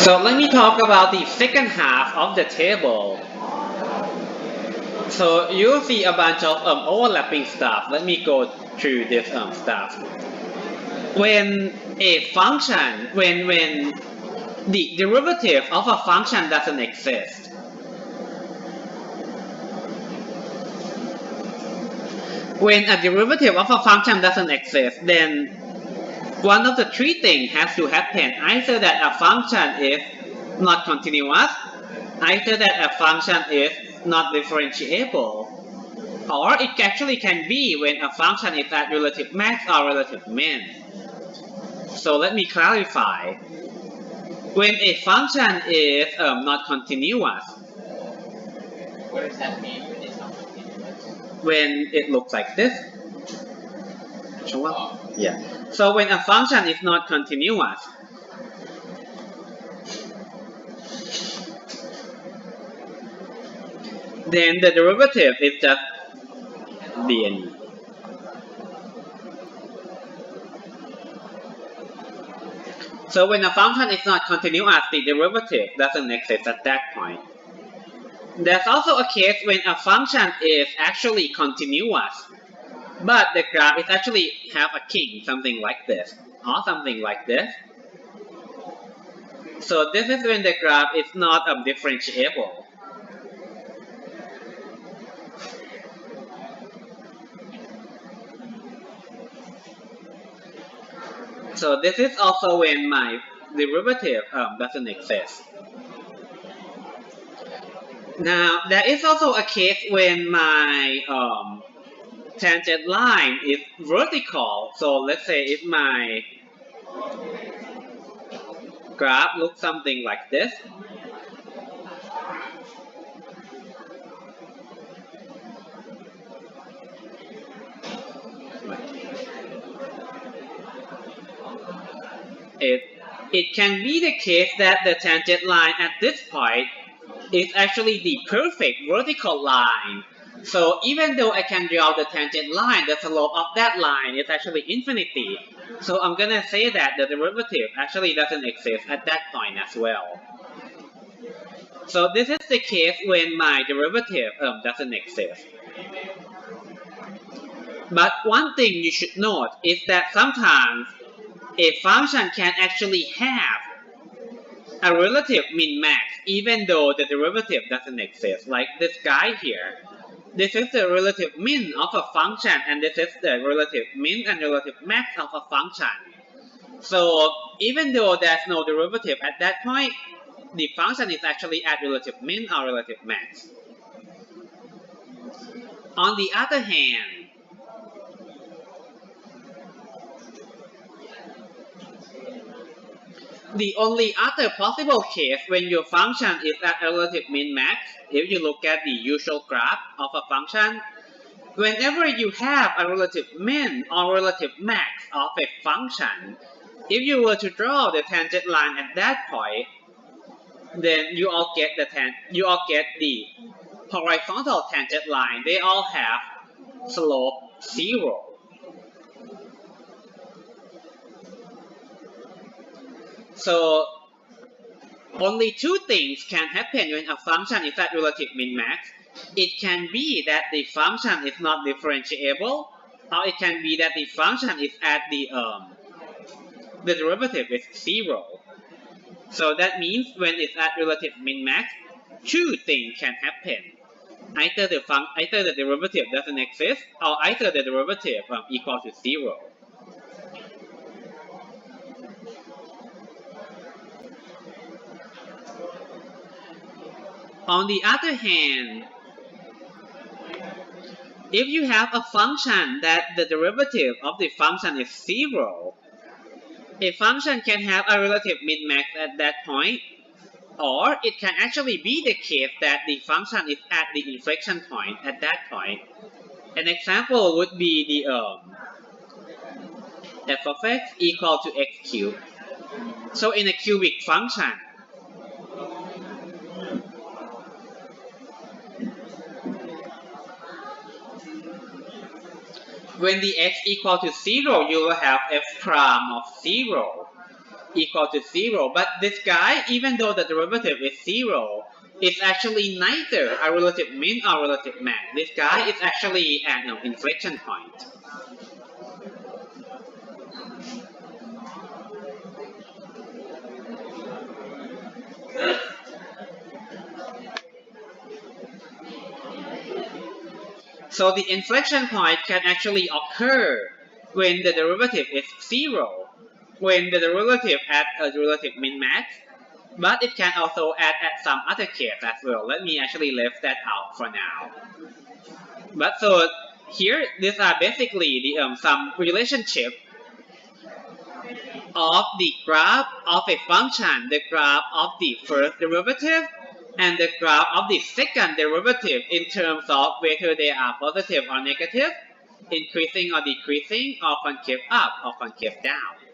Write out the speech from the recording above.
So let me talk about the second half of the table. So you'll see a bunch of overlapping stuff. Let me go through this stuff. When a function, when the derivative of a function doesn't exist, when a derivative of a function doesn't exist, then one of the three things has to happen. Either that a function is not continuous, either that a function is not differentiable, or it actually can be when a function is at relative max or relative min. So let me clarify. When a function is not continuous, what does that mean when it's not continuous? When it looks like this. Oh. Yeah. So when a function is not continuous, then the derivative is just dne. So when a function is not continuous, the derivative doesn't exist at that point. There's also a case when a function is actually continuous, but the graph is actually have a kink, something like this, or something like this. So this is when the graph is not differentiable. So this is also when my derivative doesn't exist. Now there is also a case when my tangent line is vertical. So let's say if my graph looks something like this. It can be the case that the tangent line at this point is actually the perfect vertical line. So even though I can draw the tangent line, the slope of that line is actually infinity. So I'm gonna say that the derivative actually doesn't exist at that point as well. So this is the case when my derivative doesn't exist. But one thing you should note is that sometimes a function can actually have a relative min-max even though the derivative doesn't exist. Like this guy here. This is the relative min of a function and this is the relative min and relative max of a function. So even though there's no derivative at that point, the function is actually at relative min or relative max. On the other hand, the only other possible case when your function is at a relative min-max, if you look at the usual graph of a function, whenever you have a relative min or relative max of a function, if you were to draw the tangent line at that point, then you all get the horizontal tangent line. They all have slope 0. So only two things can happen when a function is at relative min-max. It can be that the function is not differentiable, or it can be that the function is at the derivative is 0. So that means when it's at relative min-max, two things can happen. Either the derivative doesn't exist, or either the derivative equals to 0. On the other hand, if you have a function that the derivative of the function is 0, a function can have a relative min-max at that point, or it can actually be the case that the function is at the inflection point at that point. An example would be the f of x equal to x cubed. So in a cubic function, when the x equal to 0, you will have f prime of 0. equal to 0. But this guy, even though the derivative is 0, it's actually neither a relative min or relative max. This guy is actually at an inflection point. So the inflection point can actually occur when the derivative is 0, when the derivative at a relative min-max, but it can also add at some other case as well. Let me actually leave that out for now. But so here, these are basically the some relationship of the graph of a function, the graph of the first derivative, and the graph of the second derivative in terms of whether they are positive or negative, increasing or decreasing, or concave up or concave down.